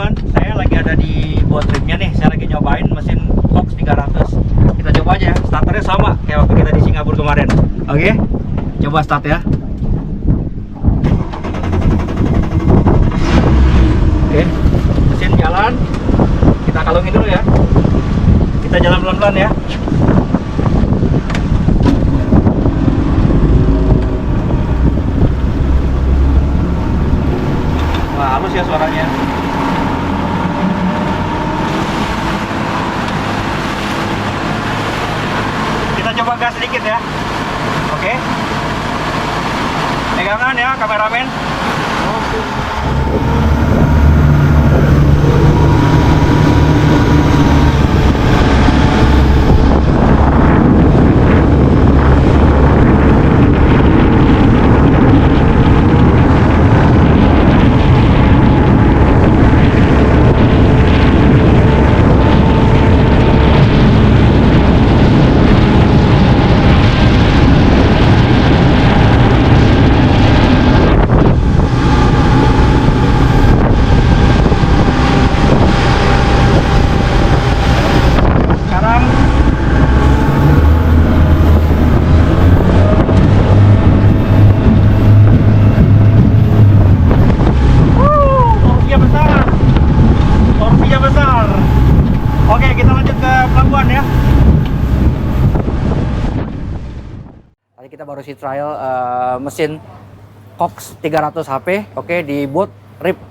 teman-teman, saya lagi ada di buat tripnya nih. Saya lagi nyobain mesin Cox 300. Kita coba aja ya, starternya sama kayak waktu kita di Singapura kemarin. Oke, coba start ya. Oke, mesin jalan. Kita kalungin dulu ya. Kita jalan pelan-pelan ya. Wah, halus ya suaranya. Kita coba gas sedikit ya. Oke. Pegangan ya kameramen. Oke. Kita baru si trial mesin Cox 300 HP, oke, di booth RIP,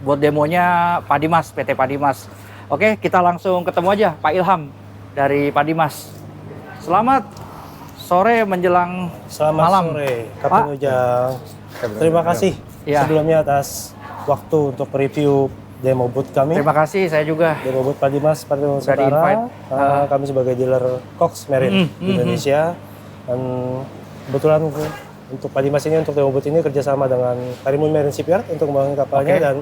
buat demonya Pak Dimas, PT Pak Dimas. Oke, kita langsung ketemu aja Pak Ilham dari Pak Dimas. Selamat sore menjelang malam. Sore, Kapten Ujang. Terima kasih sebelumnya atas waktu untuk review demo booth kami. Terima kasih, saya juga. Demo booth Pak Dimas, Partai Nusantara. Kami sebagai dealer Cox Marine di Indonesia. Dan kebetulan untuk Pak Dimas ini, untuk demo booth ini kerjasama dengan Karimun Marine Shipyard untuk membangun kapalnya. Dan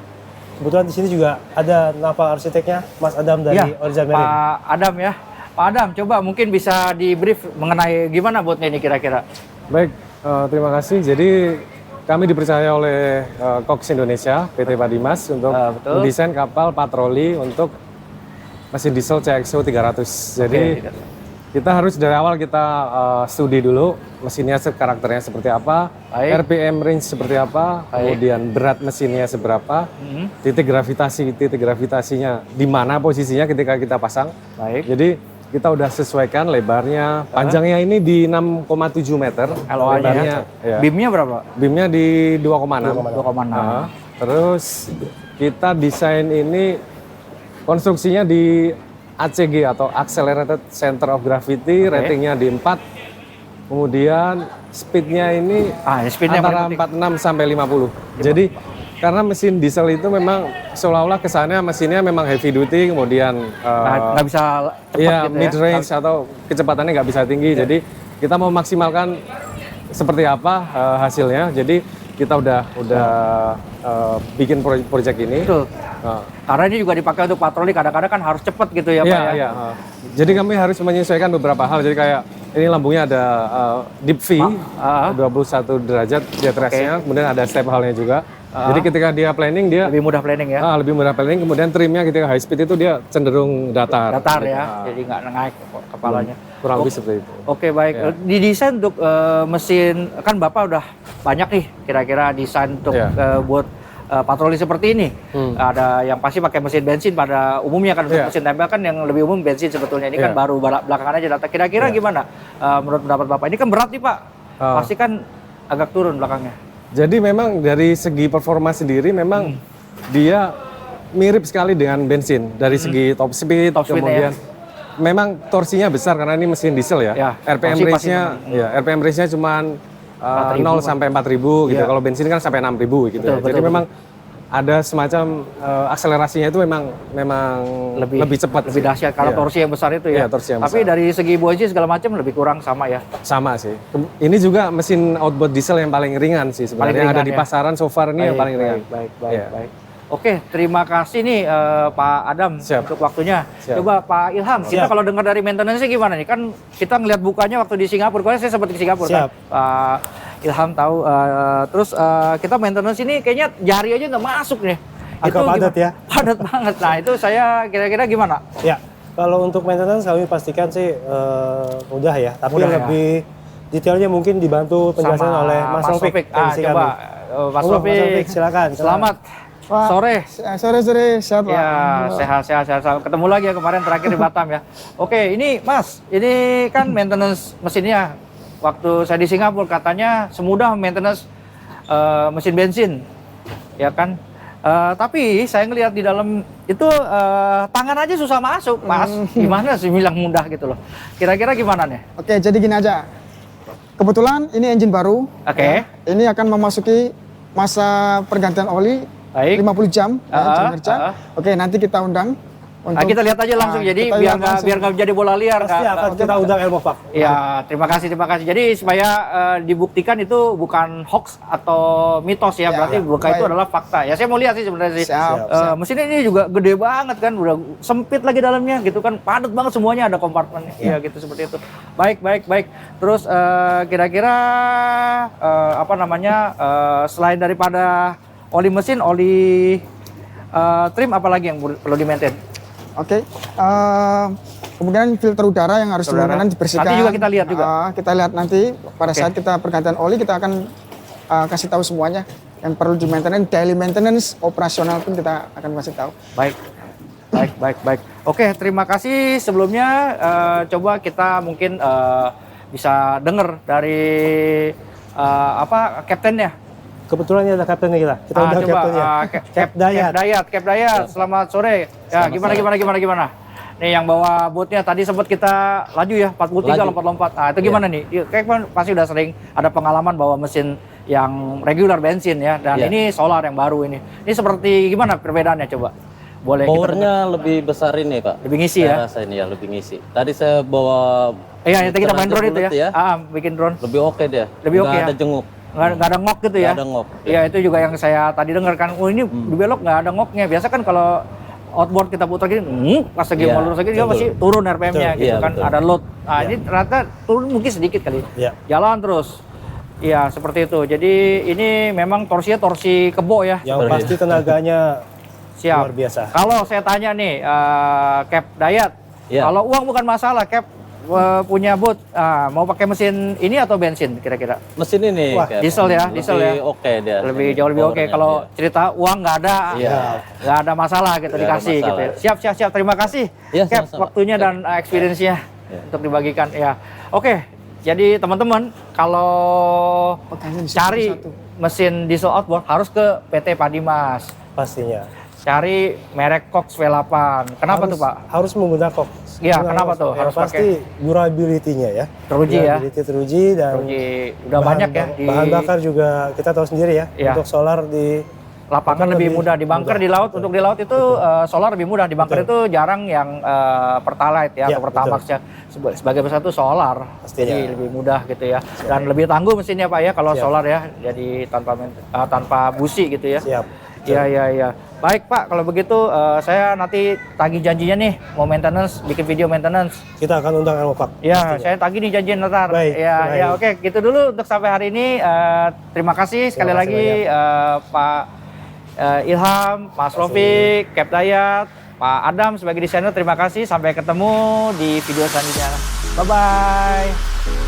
kebetulan di sini juga ada naval arsiteknya, Mas Adam dari Horizon Marine. Pak Adam ya. Pak Adam, coba mungkin bisa di brief mengenai gimana boatnya ini kira-kira. Baik, terima kasih. Jadi kami dipercaya oleh Cox Indonesia, PT Pak Dimas, untuk mendesain kapal patroli untuk mesin diesel CXO 300. Jadi kita harus dari awal kita studi dulu mesinnya karakternya seperti apa, RPM range seperti apa, kemudian berat mesinnya seberapa, titik gravitasinya di mana posisinya ketika kita pasang. Jadi kita udah sesuaikan lebarnya, panjangnya ini di 6,7 meter. LOA-nya. Ya. BIM-nya berapa? BIM-nya di 2,6. 2,6. Terus kita desain ini konstruksinya di ACG atau Accelerated Center of Gravity, ratingnya di 4. Kemudian speednya ini antara 46 sampai 50. Jadi karena mesin diesel itu memang seolah-olah kesannya mesinnya memang heavy duty, kemudian nggak bisa cepat gitu mid range atau kecepatannya nggak bisa tinggi. Jadi kita mau maksimalkan seperti apa hasilnya. Jadi kita udah bikin proyek ini. Betul. Karena ini juga dipakai untuk patroli, kadang-kadang kan harus cepat gitu ya Pak ya. Jadi kami harus menyesuaikan beberapa hal. Jadi kayak ini lambungnya ada deep V, 21 derajat jet rest-nya, kemudian ada step hull-nya juga. Jadi ketika dia planning, dia lebih mudah planning ya. Lebih mudah planning. Kemudian trimnya ketika high speed itu dia cenderung datar. Datar ya, jadi nggak naik kepalanya. Kurang lebih seperti itu. Oke, baik. Didesain untuk mesin, kan Bapak udah banyak nih kira-kira desain untuk buat patroli seperti ini. Ada yang pasti pakai mesin bensin pada umumnya kan, untuk mesin tempel kan yang lebih umum bensin sebetulnya. Ini kan baru belakangan aja datang. Kira-kira gimana menurut pendapat Bapak? Ini kan berat nih Pak, pasti kan agak turun belakangnya. Jadi memang dari segi performa sendiri memang dia mirip sekali dengan bensin. Dari segi top speed kemudian memang torsinya besar karena ini mesin diesel ya. RPM range-nya cuma 0 sampai 4.000 gitu. Kalau bensin kan sampai 6.000 gitu. Jadi memang ada semacam akselerasinya itu memang lebih cepat, lebih dahsyat karena torsi yang besar itu ya. Tapi dari segi buoyancy segala macam lebih kurang sama ya. Sama sih. Ini juga mesin outboard diesel yang paling ringan sih sebenarnya, yang ada di pasaran so far ini yang paling ringan. Baik. Oke, terima kasih nih Pak Adam untuk waktunya. Coba Pak Ilham, kita kalau dengar dari maintenance-nya gimana nih? Kan kita ngeliat bukanya waktu di Singapura, karena saya sempat di Singapura kan. Pak Ilham tahu. Terus kita maintenance ini kayaknya jari aja nggak masuk nih. Agak padat ya. padat banget. Nah itu saya kira-kira gimana? Ya, kalau untuk maintenance kami pastikan sih mudah ya, tapi Mudah, lebih detailnya mungkin dibantu penjelasan Sama oleh Mas Taufik. coba Mas Taufik, silakan. selamat Pak, sore. Sore sehat Pak. Ya, sehat. Ketemu lagi ya kemarin terakhir di Batam ya. Oke, ini Mas, ini kan maintenance mesinnya. Waktu saya di Singapura katanya semudah maintenance mesin bensin, ya kan? Tapi saya ngelihat di dalam itu tangan aja susah masuk, Mas. Gimana sih bilang mudah gitu loh? Kira-kira gimana nih? Oke, jadi gini aja. Kebetulan ini engine baru. Oke. Ini akan memasuki masa pergantian oli. Baik. 50 jam jam kerja. Oke, nanti kita undang. Kita lihat aja langsung, jadi kita biar nggak jadi bola liar. Pasti akan kita undang Elmo Pak. Ya, terima kasih. Jadi supaya dibuktikan itu bukan hoax atau mitos ya, berarti bukan itu adalah fakta. Ya saya mau lihat sih sebenarnya sih. Mesinnya ini juga gede banget kan, udah sempit lagi dalamnya gitu kan, padat banget semuanya, ada kompartemennya. Iya gitu seperti itu. Baik. Terus kira-kira apa namanya selain daripada oli mesin, oli trim apalagi yang perlu di-maintain? Oke. Kemudian filter udara yang harus dibersihkan. Nanti juga kita lihat juga. Kita lihat nanti pada saat kita pergantian oli, kita akan kasih tahu semuanya yang perlu di maintenance, daily maintenance, operasional pun kita akan kasih tahu. Baik. Oke, terima kasih sebelumnya. Coba kita mungkin bisa dengar dari kaptennya. Kebetulan ini ada kaptennya kita. Kita undang kaptennya. Cap Dayat. Selamat sore. Ya, gimana? Nih yang bawa bootnya tadi sempat kita laju ya, 43 lompat-lompat. Nah, itu gimana nih? Kayak pasti udah sering ada pengalaman bawa mesin yang regular bensin ya, dan ini solar yang baru ini. Ini seperti gimana perbedaannya coba? Boleh Powernya lebih besar ini Pak. Lebih ngisi ya? Saya rasa ini ya lebih ngisi. Tadi saya bawa. Iya, kita main drone itu ya. Bikin drone. Lebih oke dia. Lebih oke ya. Nggak ada jenguk. Nggak ada ngok gitu ya? Nggak ada ngok. Iya, itu juga yang saya tadi dengar kan. Oh ini dibelok nggak ada ngoknya. Biasa kan kalau outboard kita putar gini, pas lagi mau lurus lagi dia masih turun RPM-nya gitu kan. Ada load. Nah ini ternyata turun mungkin sedikit kali. Jalan terus. Iya, seperti itu. Jadi ini memang torsinya torsi kebo ya. Yang pasti tenaganya luar biasa. Kalau saya tanya nih, Cap Dayat, kalau uang bukan masalah, Cap punya boot, mau pakai mesin ini atau bensin kira-kira? Mesin ini. Wah, diesel ya, diesel ya. Oke dia. Jauh lebih oke. Kalau cerita uang nggak ada, nggak ada masalah gitu, dikasih gitu. Siap. Terima kasih, Cap, waktunya dan experience-nya untuk dibagikan. Ya, oke. Jadi teman-teman, kalau cari mesin diesel outboard harus ke PT Padimas. Pastinya. Cari merek Cox V8. Kenapa tuh Pak? Harus menggunakan Cox. Iya, kenapa tuh? Harus pasti durability-nya ya. Teruji ya. Teruji dan udah banyak ya. Bahan bakar juga kita tahu sendiri ya. Untuk solar di lapangan lebih mudah, di bunker di laut. Untuk di laut itu solar lebih mudah, di bunker itu jarang yang Pertalite ya, atau Pertamax ya. Sebagai besar itu solar, jadi lebih mudah gitu ya. Dan lebih tangguh mesinnya Pak ya kalau solar ya. Jadi tanpa busi gitu ya. Siap. Iya. Baik Pak, kalau begitu saya nanti tagih janjinya nih mau maintenance, bikin video maintenance. Kita akan undang Elmo Pak. Ya, saya tagih nih janjian ntar. Ya, oke, gitu dulu untuk sampai hari ini. Terima kasih sekali lagi Pak Ilham, Mas Rofik, Cap Dayat, Pak Adam sebagai desainer. Terima kasih. Sampai ketemu di video selanjutnya. Bye bye.